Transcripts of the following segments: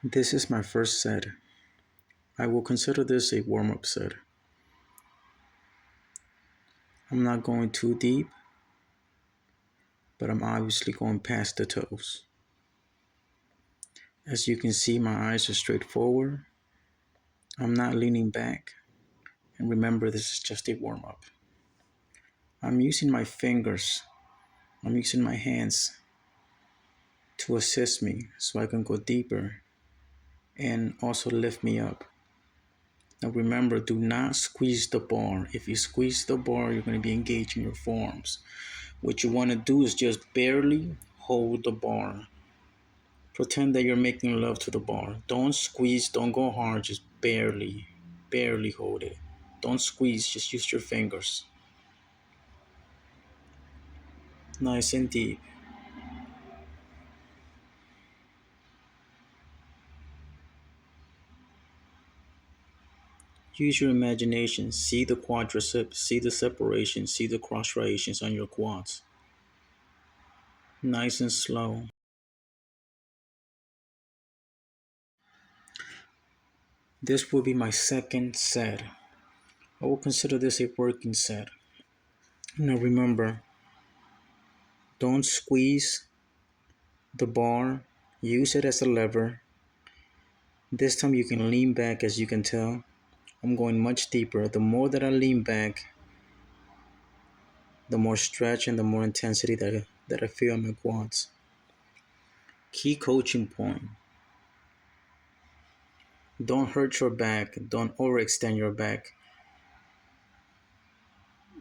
This is my first set. I will consider this a warm-up set. I'm not going too deep, but I'm obviously going past the toes. As you can see, my eyes are straight forward. I'm not leaning back. And remember, this is just a warm-up. I'm using my fingers. I'm using my hands to assist me so I can go deeper and also lift me up. Now remember, do not squeeze the bar. If you squeeze the bar, you're going to be engaging your forearms. What you want to do is just barely hold the bar. Pretend that you're making love to the bar. Don't squeeze, don't go hard, just barely hold it. Don't squeeze, just use your fingers. Nice and deep. Use your imagination. See the quadriceps, see the separation, see the cross striations on your quads. Nice and slow. This will be my second set. I will consider this a working set. Now remember, don't squeeze the bar. Use it as a lever. This time you can lean back, as you can tell. I'm going much deeper. The more that I lean back, the more stretch and the more intensity that I feel in my quads. Key coaching point. Don't hurt your back. Don't overextend your back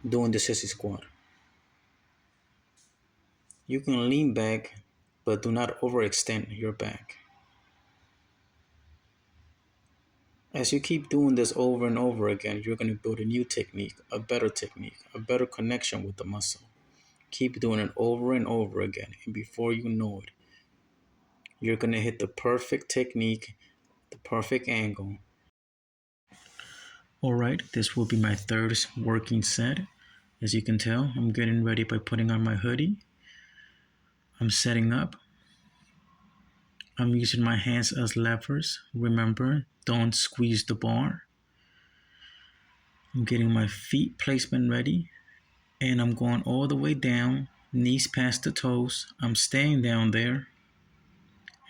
doing the sissy squat. You can lean back, but do not overextend your back. As you keep doing this over and over again, you're going to build a new technique, a better connection with the muscle. Keep doing it over and over again, and before you know it, you're going to hit the perfect technique, the perfect angle. All right, this will be my third working set. As you can tell, I'm getting ready by putting on my hoodie. I'm setting up. I'm using my hands as levers. Remember, don't squeeze the bar. I'm getting my feet placement ready, and I'm going all the way down, knees past the toes. I'm staying down there,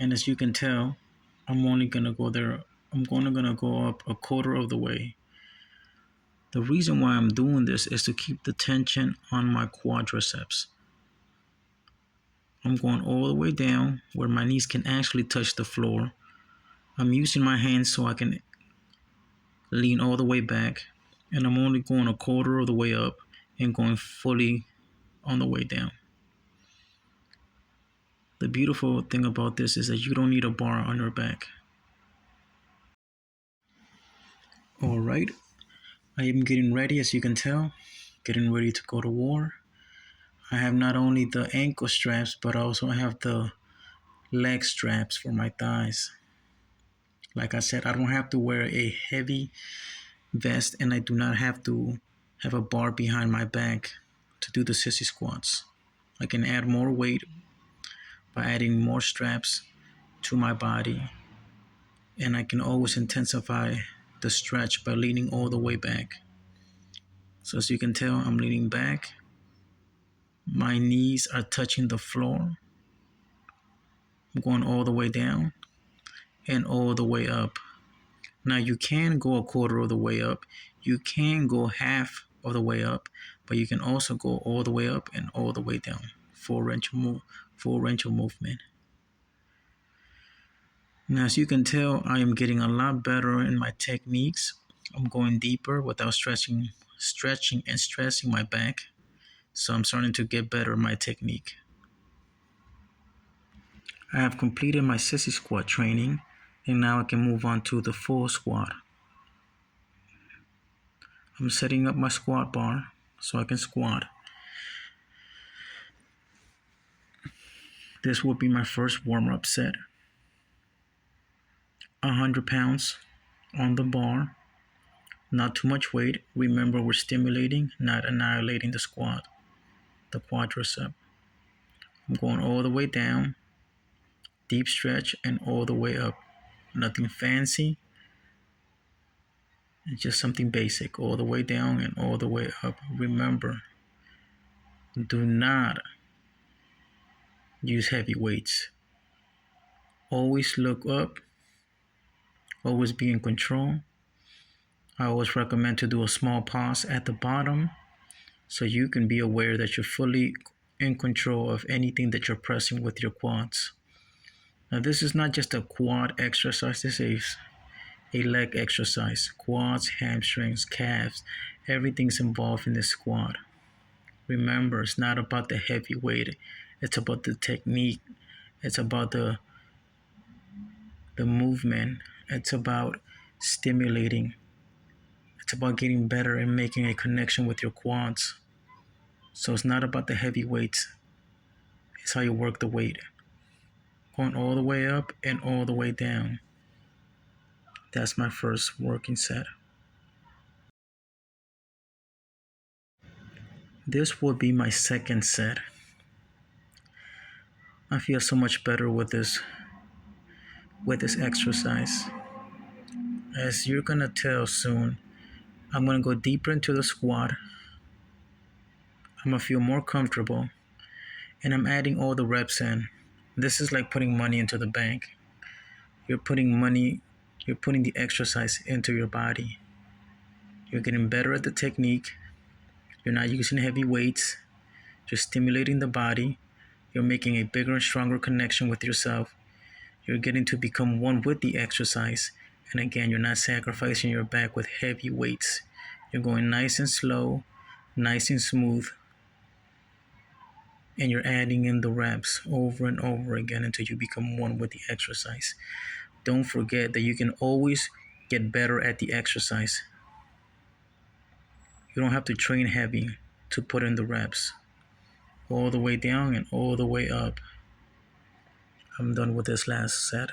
and as you can tell, I'm only gonna go there. I'm only gonna go up a quarter of the way. The reason why I'm doing this is to keep the tension on my quadriceps. I'm going all the way down where my knees can actually touch the floor. I'm using my hands so I can lean all the way back, and I'm only going a quarter of the way up and going fully on the way down. The beautiful thing about this is that you don't need a bar on your back. All right, I am getting ready, as you can tell, getting ready to go to war. I have not only the ankle straps, but also I have the leg straps for my thighs. Like I said, I don't have to wear a heavy vest, and I do not have to have a bar behind my back to do the sissy squats. I can add more weight by adding more straps to my body, and I can always intensify the stretch by leaning all the way back. So as you can tell, I'm leaning back. My knees are touching the floor. I'm going all the way down and all the way up. Now you can go a quarter of the way up. You can go half of the way up, but you can also go all the way up and all the way down. Full range of movement. Now, as you can tell, I am getting a lot better in my techniques. I'm going deeper without stretching and stressing my back. So I'm starting to get better at my technique. I have completed my sissy squat training, and now I can move on to the full squat. I'm setting up my squat bar so I can squat. This will be my first warm-up set. 100 pounds on the bar. Not too much weight. Remember, we're stimulating, not annihilating the squat, the quadricep. I'm going all the way down, deep stretch, and all the way up. nothing fancy. It's just something basic, all the way down and all the way up. Remember, do not use heavy weights. Always look up, always be in control. I always recommend to do a small pause at the bottom so you can be aware that you're fully in control of anything that you're pressing with your quads. Now, this is not just a quad exercise, this is a leg exercise. Quads, hamstrings, calves, everything's involved in this squat. Remember, it's not about the heavy weight, it's about the technique, it's about the movement, it's about stimulating, it's about getting better and making a connection with your quads. So it's not about the heavy weights, it's how you work the weight. Going all the way up and all the way down. That's my first working set. This would be my second set. I feel so much better with this exercise. As you're gonna tell soon, I'm gonna go deeper into the squat. I'm gonna feel more comfortable, and I'm adding all the reps in. This is like putting money into the bank. You're putting money, you're putting the exercise into your body. You're getting better at the technique. You're not using heavy weights. You're stimulating the body. You're making a bigger and stronger connection with yourself. You're getting to become one with the exercise. And again, you're not sacrificing your back with heavy weights. You're going nice and slow, nice and smooth. And you're adding in the reps over and over again until you become one with the exercise. Don't forget that you can always get better at the exercise. You don't have to train heavy to put in the reps. All the way down and all the way up. I'm done with this last set.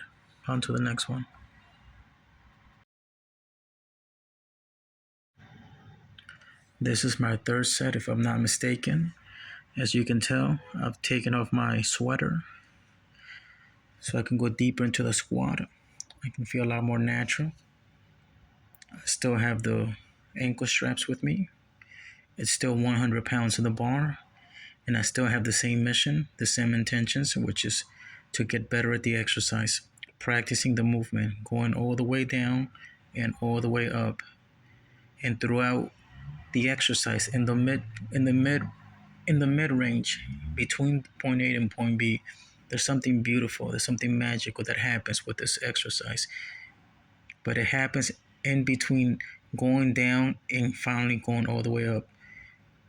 On to the next one. This is my third set, if I'm not mistaken. As you can tell, I've taken off my sweater so I can go deeper into the squat. I can feel a lot more natural. I still have the ankle straps with me. It's still 100 pounds in the bar, and I still have the same mission, the same intentions, which is to get better at the exercise, practicing the movement, going all the way down and all the way up. And throughout the exercise in the mid range between point A and point B, there's something beautiful, there's something magical that happens with this exercise. But it happens in between going down and finally going all the way up.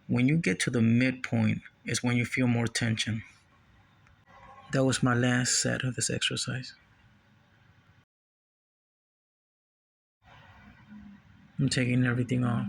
When you get to the midpoint is when you feel more tension. That was my last set of this exercise. I'm taking everything off.